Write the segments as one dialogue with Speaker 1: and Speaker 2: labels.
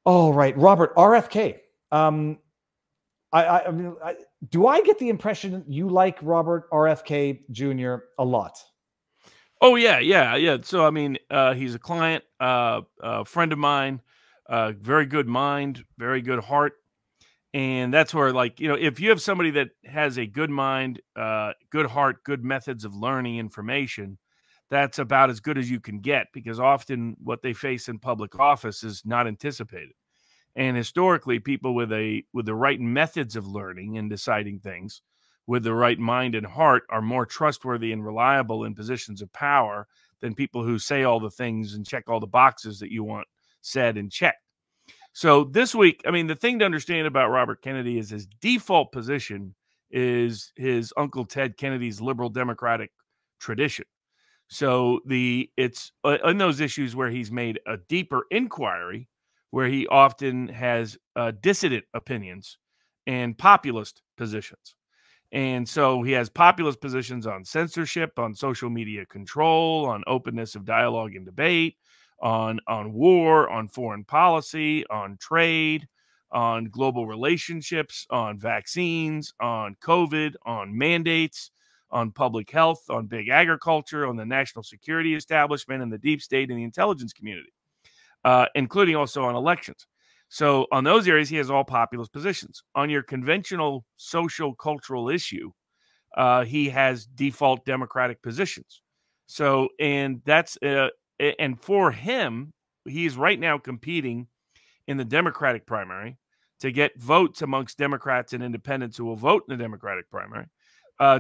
Speaker 1: All right, Robert, RFK. I mean, do I get the impression you like Robert RFK Jr. a lot?
Speaker 2: Oh yeah. So I mean, he's a client, a friend of mine, very good mind, very good heart, and that's where, like, if you have somebody that has a good mind, good heart, good methods of learning information, that's about as good as you can get, because often what they face in public office is not anticipated. And historically, people with the right methods of learning and deciding things, with the right mind and heart, are more trustworthy and reliable in positions of power than people who say all the things and check all the boxes that you want said and checked. So this week, I mean, the thing to understand about Robert Kennedy is his default position is his Uncle Ted Kennedy's liberal democratic tradition. So it's in those issues where he's made a deeper inquiry, where he often has dissident opinions and populist positions. And so he has populist positions on censorship, on social media control, on openness of dialogue and debate, on war, on foreign policy, on trade, on global relationships, on vaccines, on COVID, on mandates, on public health, on big agriculture, on the national security establishment and the deep state and the intelligence community, including also on elections. So on those areas, he has all populist positions. On your conventional social cultural issue, he has default Democratic positions. So, and for him, he's right now competing in the Democratic primary to get votes amongst Democrats and independents who will vote in the Democratic primary,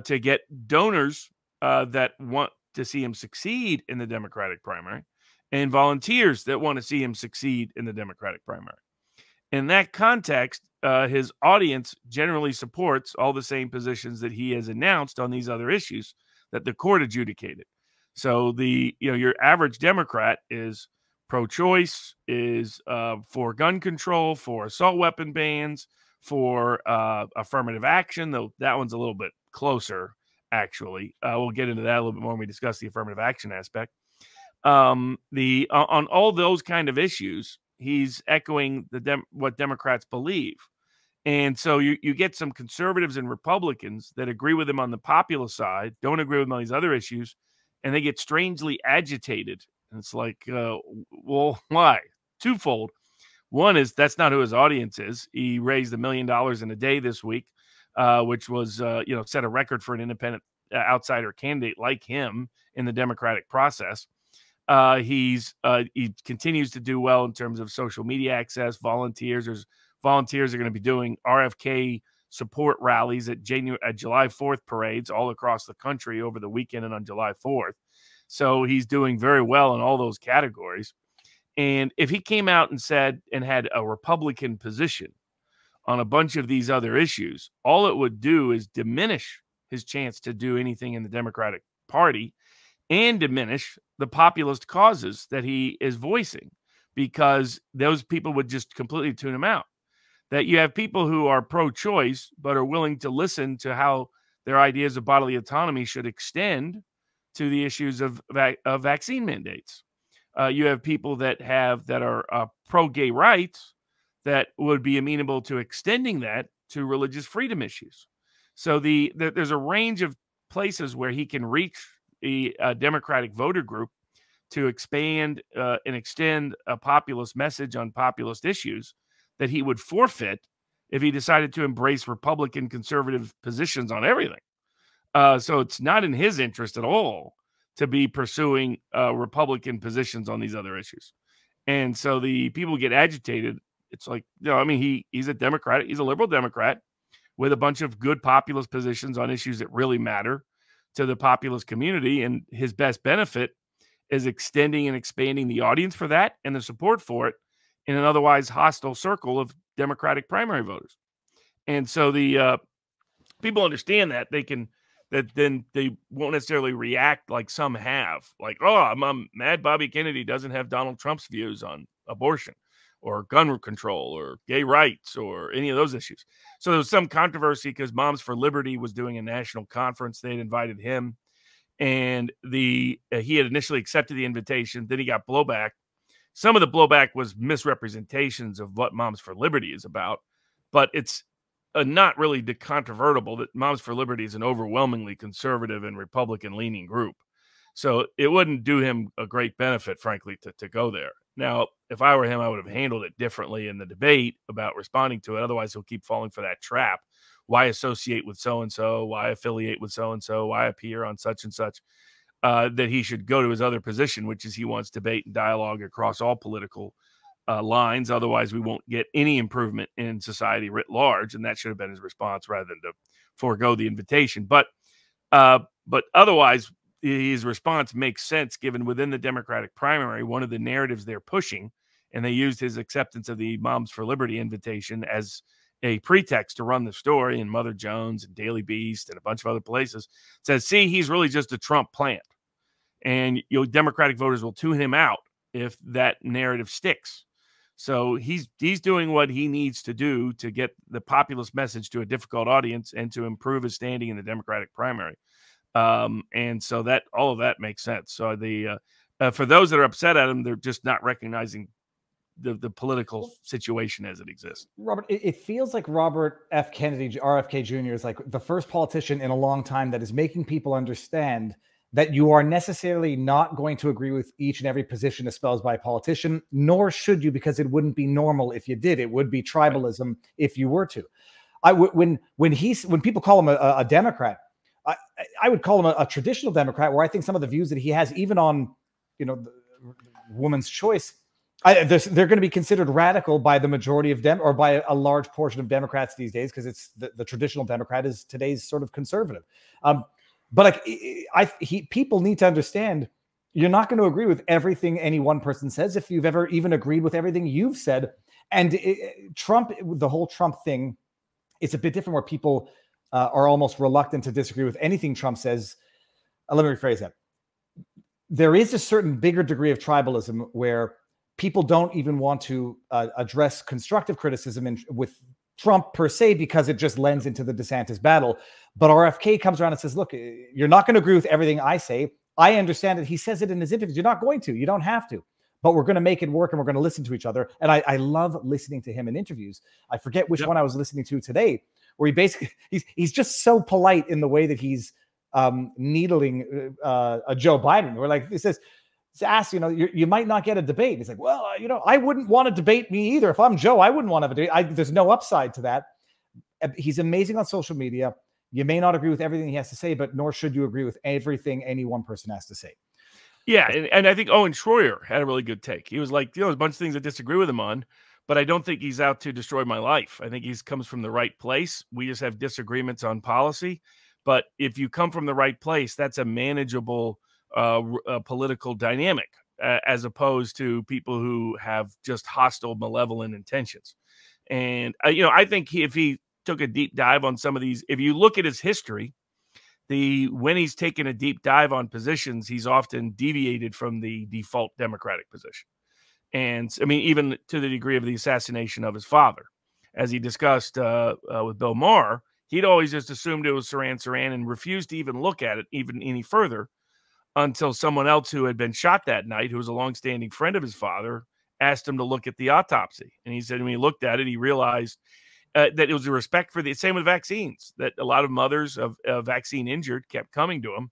Speaker 2: to get donors that want to see him succeed in the Democratic primary, and volunteers that want to see him succeed in the Democratic primary. In that context, his audience generally supports all the same positions that he has announced on these other issues that the court adjudicated. So your average Democrat is pro-choice, is for gun control, for assault weapon bans, for affirmative action, though that one's a little bit closer, actually. We'll get into that a little bit more when we discuss the affirmative action aspect. On all those kind of issues, he's echoing what Democrats believe. And so you get some conservatives and Republicans that agree with him on the populist side, don't agree with him on these other issues, and they get strangely agitated. And it's like, well, why? Twofold. One is that's not who his audience is. He raised $1 million in a day this week, which was, set a record for an independent outsider candidate like him in the Democratic process. He continues to do well in terms of social media access, volunteers. Volunteers are going to be doing RFK support rallies at July 4th parades all across the country over the weekend and on July 4th. So he's doing very well in all those categories. And if he came out and said and had a Republican position on a bunch of these other issues, all it would do is diminish his chance to do anything in the Democratic Party and diminish the populist causes that he is voicing, because those people would just completely tune him out. That you have people who are pro-choice but are willing to listen to how their ideas of bodily autonomy should extend to the issues of vaccine mandates. You have people that are pro-gay rights that would be amenable to extending that to religious freedom issues. So there's a range of places where he can reach a Democratic voter group to expand and extend a populist message on populist issues that he would forfeit if he decided to embrace Republican conservative positions on everything. So it's not in his interest at all to be pursuing Republican positions on these other issues. And so the people get agitated. It's like, he's a Democrat. He's a liberal Democrat with a bunch of good populist positions on issues that really matter to the populist community. And his best benefit is extending and expanding the audience for that and the support for it in an otherwise hostile circle of Democratic primary voters. And so the people understand that then they won't necessarily react like some have, like, oh, I'm mad Bobby Kennedy doesn't have Donald Trump's views on abortion or gun control or gay rights or any of those issues. So there was some controversy because Moms for Liberty was doing a national conference. They'd invited him, and he had initially accepted the invitation. Then he got blowback. some of the blowback was misrepresentations of what Moms for Liberty is about, but it's not really controvertible that Moms for Liberty is an overwhelmingly conservative and Republican-leaning group. So it wouldn't do him a great benefit, frankly, to go there. Now, if I were him, I would have handled it differently in the debate about responding to it. Otherwise, he'll keep falling for that trap. Why associate with so-and-so? Why affiliate with so-and-so? Why appear on such and such? That he should go to his other position, which is he wants debate and dialogue across all political lines. Otherwise, we won't get any improvement in society writ large. And that should have been his response rather than to forego the invitation. But otherwise, his response makes sense given within the Democratic primary, one of the narratives they're pushing, and they used his acceptance of the Moms for Liberty invitation as a pretext to run the story in Mother Jones and Daily Beast and a bunch of other places, says, see, he's really just a Trump plant. And Democratic voters will tune him out if that narrative sticks. So he's doing what he needs to do to get the populist message to a difficult audience and to improve his standing in the Democratic primary. And so that all of that makes sense. So for those that are upset at him, they're just not recognizing the political situation as it exists.
Speaker 1: Robert, it feels like Robert F. Kennedy, RFK Jr. is like the first politician in a long time that is making people understand that you are necessarily not going to agree with each and every position espoused by a politician, nor should you, because it wouldn't be normal if you did. It would be tribalism if you were to. When people call him a Democrat, I would call him a traditional Democrat, where I think some of the views that he has, even on, the woman's choice, they're going to be considered radical by the majority of or by a large portion of Democrats these days, because it's the traditional Democrat is today's sort of conservative. But people need to understand you're not going to agree with everything any one person says if you've ever even agreed with everything you've said. And Trump, the whole Trump thing, it's a bit different where people are almost reluctant to disagree with anything Trump says. Let me rephrase that. There is a certain bigger degree of tribalism where people don't even want to address constructive criticism with Trump per se, because it just lends into the DeSantis battle. But RFK comes around and says, look, you're not going to agree with everything I say. I understand that he says it in his interviews. You're not going to. You don't have to. But we're going to make it work, and we're going to listen to each other. And I love listening to him in interviews. I forget which one I was listening to today, where he basically, he's just so polite in the way that he's needling a Joe Biden. We're like, he says, asked, you might not get a debate. He's like, well, I wouldn't want to debate me either. If I'm Joe, I wouldn't want to have a debate. There's no upside to that. He's amazing on social media. You may not agree with everything he has to say, but nor should you agree with everything any one person has to say.
Speaker 2: Yeah, and I think Owen Schroyer had a really good take. He was like, there's a bunch of things I disagree with him on, but I don't think he's out to destroy my life. I think he comes from the right place. We just have disagreements on policy. But if you come from the right place, that's a manageable political dynamic, as opposed to people who have just hostile, malevolent intentions. And, I think if he took a deep dive on some of these, if you look at his history, when he's taken a deep dive on positions, he's often deviated from the default Democratic position. And I mean, even to the degree of the assassination of his father, as he discussed with Bill Maher, he'd always just assumed it was Saran Saran and refused to even look at it even any further until someone else who had been shot that night, who was a longstanding friend of his father, asked him to look at the autopsy. And he said when he looked at it, he realized that it was a respect for the same with vaccines, that a lot of mothers of vaccine injured kept coming to him.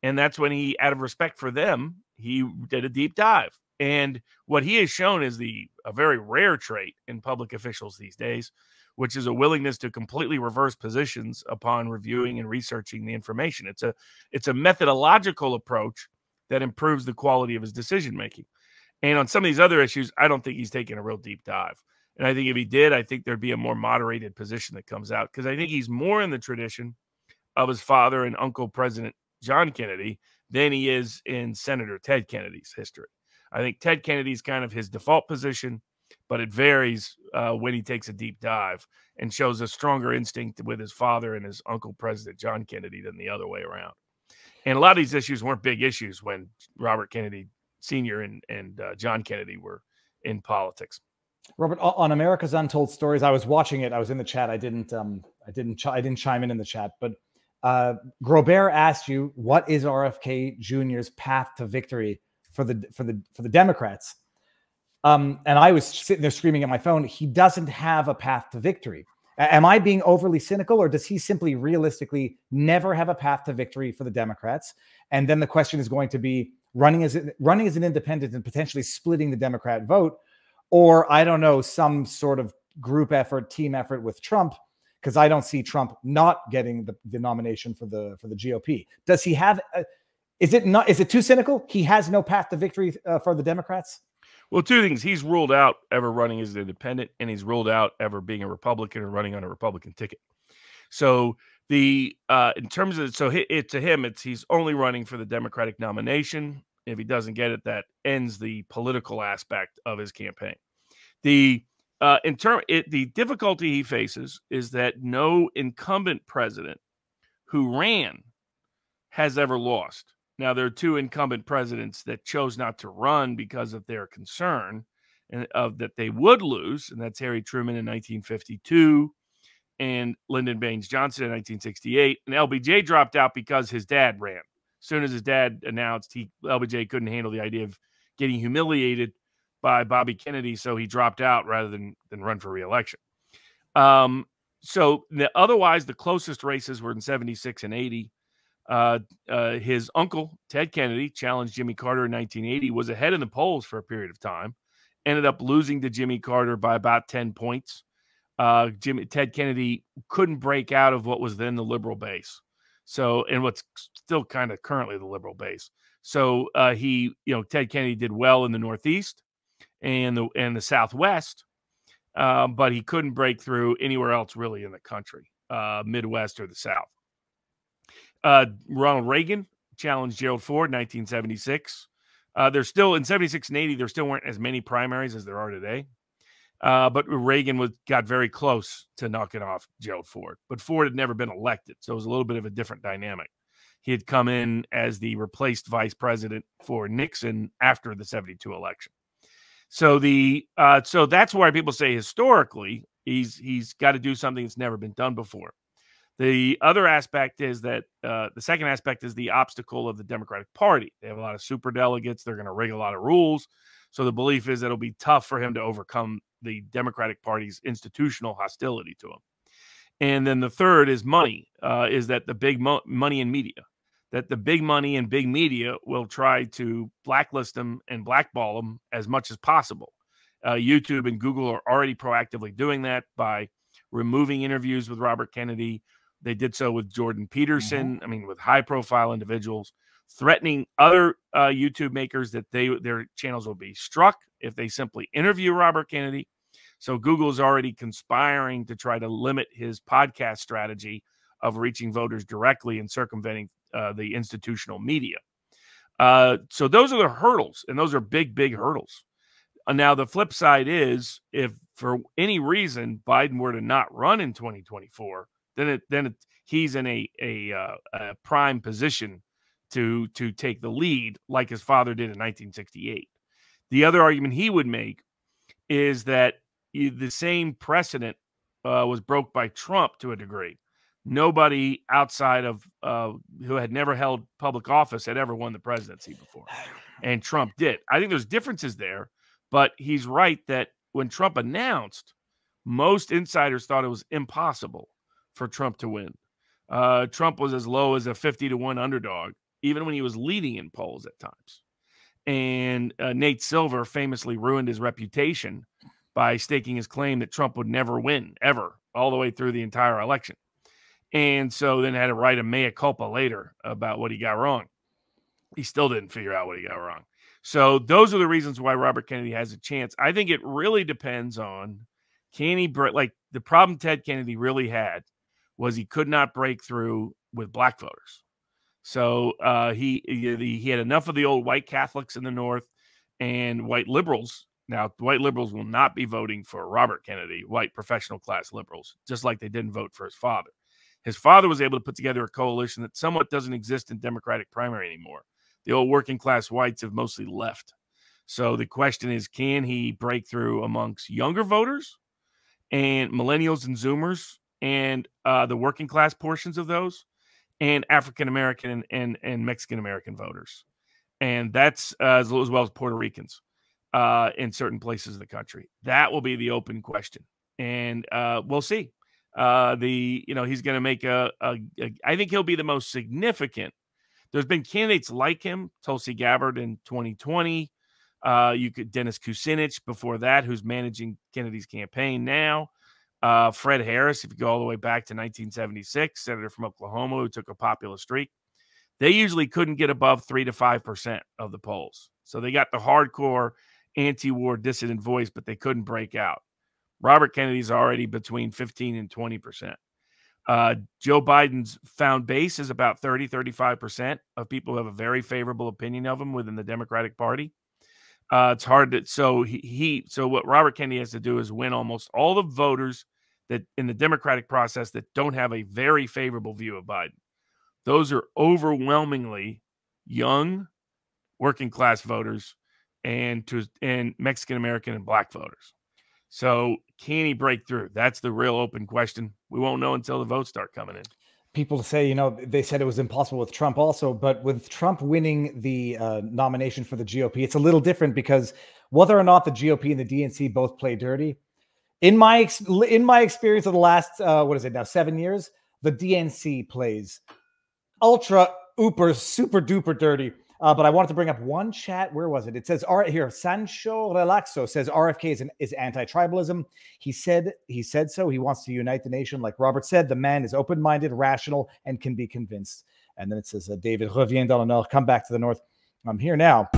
Speaker 2: And that's when he, out of respect for them, he did a deep dive. And what he has shown is a very rare trait in public officials these days, which is a willingness to completely reverse positions upon reviewing and researching the information. It's a methodological approach that improves the quality of his decision-making. And on some of these other issues, I don't think he's taken a real deep dive. And I think if he did, I think there'd be a more moderated position that comes out, because I think he's more in the tradition of his father and Uncle President John Kennedy than he is in Senator Ted Kennedy's history. I think Ted Kennedy's kind of his default position, but it varies when he takes a deep dive and shows a stronger instinct with his father and his Uncle President John Kennedy than the other way around. And a lot of these issues weren't big issues when Robert Kennedy Sr. and John Kennedy were in politics.
Speaker 1: Robert, on America's Untold Stories, I was watching it. I was in the chat. I didn't chime in the chat, but Grobert asked you, what is RFK Jr.'s path to victory for the Democrats? And I was sitting there screaming at my phone, he doesn't have a path to victory. Am I being overly cynical, or does he simply realistically never have a path to victory for the Democrats? And then the question is going to be running as an independent and potentially splitting the Democrat vote, or I don't know, some sort of group effort, team effort with Trump, because I don't see Trump not getting the nomination for the GOP. Does he have? Is it too cynical? He has no path to victory for the Democrats.
Speaker 2: Well, two things. He's ruled out ever running as an independent, and he's ruled out ever being a Republican or running on a Republican ticket. So in terms of to him, he's only running for the Democratic nomination. If he doesn't get it, that ends the political aspect of his campaign. The difficulty he faces is that no incumbent president who ran has ever lost. Now, there are two incumbent presidents that chose not to run because of their concern and that they would lose, and that's Harry Truman in 1952 and Lyndon Baines Johnson in 1968. And LBJ dropped out because his dad ran. As soon as his dad announced, LBJ couldn't handle the idea of getting humiliated by Kennedy, so he dropped out rather than run for re-election. Otherwise, the closest races were in 76 and 80. His uncle, Ted Kennedy, challenged Jimmy Carter in 1980, was ahead in the polls for a period of time, ended up losing to Jimmy Carter by about 10 points. Ted Kennedy couldn't break out of what was then the liberal base. And what's still kind of currently the liberal base. So Ted Kennedy did well in the Northeast and the Southwest, but he couldn't break through anywhere else really in the country, Midwest or the South. Ronald Reagan challenged Gerald Ford in 1976. There's still in 76 and 80, there still weren't as many primaries as there are today. But Reagan got very close to knocking off Gerald Ford. But Ford had never been elected, so it was a little bit of a different dynamic. He had come in as the replaced vice president for Nixon after the 72 election. So that's why people say historically he's got to do something that's never been done before. The other aspect is that the second aspect is the obstacle of the Democratic Party. They have a lot of superdelegates. They're going to rig a lot of rules. So the belief is that it'll be tough for him to overcome the Democratic Party's institutional hostility to him. And then the third is money, is that the big money in media, that the big money and big media will try to blacklist him and blackball him as much as possible. YouTube and Google are already proactively doing that by removing interviews with Robert Kennedy. They did so with Jordan Peterson. I mean, with high-profile individuals, threatening other YouTube makers that their channels will be struck if they simply interview Robert Kennedy. So Google is already conspiring to try to limit his podcast strategy of reaching voters directly and circumventing the institutional media. So those are the hurdles, and those are big, big hurdles. Now, the flip side is if for any reason Biden were to not run in 2024, then he's in a prime position to take the lead like his father did in 1968. The other argument he would make is that the same precedent was broke by Trump to a degree. Nobody outside of who had never held public office had ever won the presidency before, and Trump did. I think there's differences there, but he's right that when Trump announced, most insiders thought it was impossible for Trump to win. Trump was as low as a 50-1 underdog, even when he was leading in polls at times. And Nate Silver famously ruined his reputation by staking his claim that Trump would never win, ever, all the way through the entire election. And so then had to write a mea culpa later about what he got wrong. He still didn't figure out what he got wrong. So those are the reasons why Robert Kennedy has a chance. I think it really depends on, can he break, like the problem Ted Kennedy really had was he could not break through with black voters. So he had enough of the old white Catholics in the North and white liberals. Now, white liberals will not be voting for Robert Kennedy, white professional class liberals, just like they didn't vote for his father. His father was able to put together a coalition that somewhat doesn't exist in Democratic primary anymore. The old working class whites have mostly left. So the question is, can he break through amongst younger voters and millennials and Zoomers and the working class portions of those and African-American and Mexican-American voters? And that's as well as Puerto Ricans. in certain places of the country. That will be the open question, and we'll see. He's going to make I think he'll be the most significant. There's been candidates like him, Tulsi Gabbard in 2020. Dennis Kucinich before that, who's managing Kennedy's campaign now. Fred Harris, if you go all the way back to 1976, senator from Oklahoma, who took a populist streak. They usually couldn't get above 3 to 5% of the polls. So they got the hardcore anti-war dissident voice, but they couldn't break out. Robert Kennedy's already between 15 and 20%. Joe Biden's found base is about 30, 35% of people who have a very favorable opinion of him within the Democratic Party. It's hard to, so what Robert Kennedy has to do is win almost all the voters that in the Democratic process that don't have a very favorable view of Biden. Those are overwhelmingly young, working class voters and Mexican American and Black voters. So can he break through? That's the real open question. We won't know until the votes start coming in.
Speaker 1: People say, they said it was impossible with Trump also, but with Trump winning the nomination for the GOP, it's a little different because whether or not the GOP and the DNC both play dirty, in my experience of the last, 7 years, the DNC plays ultra, super duper dirty. But I wanted to bring up one chat. Where was it? It says here. Sancho Relaxo says RFK is anti-tribalism. He said so. He wants to unite the nation. Like Robert said, the man is open-minded, rational, and can be convinced. And then it says David revient dans le nord. Come back to the north. I'm here now.